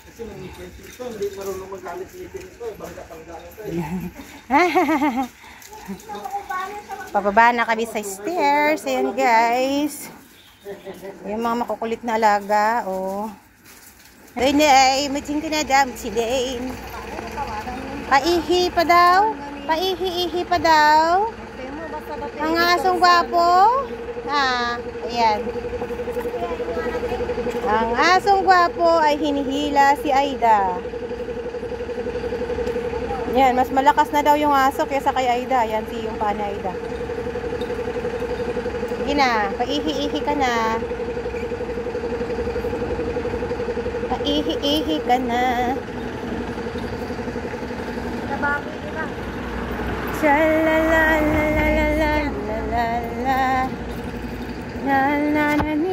Kasi mamipin ito, hindi marunong magalit-litin ito. Bangga panggalan ito. Pababa na kami sa stairs. Ayan guys. Yung mga makukulit na alaga. Oh. Ay, mating ka na dam. Si Dane. Paihi pa daw. Paihi-ihi pa daw. Ang asong gwapo. Ayan. Ang asong gwapo ay hinihila si Aida. Yan, mas malakas na daw yung aso kaysa kay Aida. Yan si yung paa ni Aida. Sige na, paihi-ihi ka na. Paihi-ihi ka na. Nababoy nila. Sha-la-la-la-la-la-la-la-la. La-la-la-la.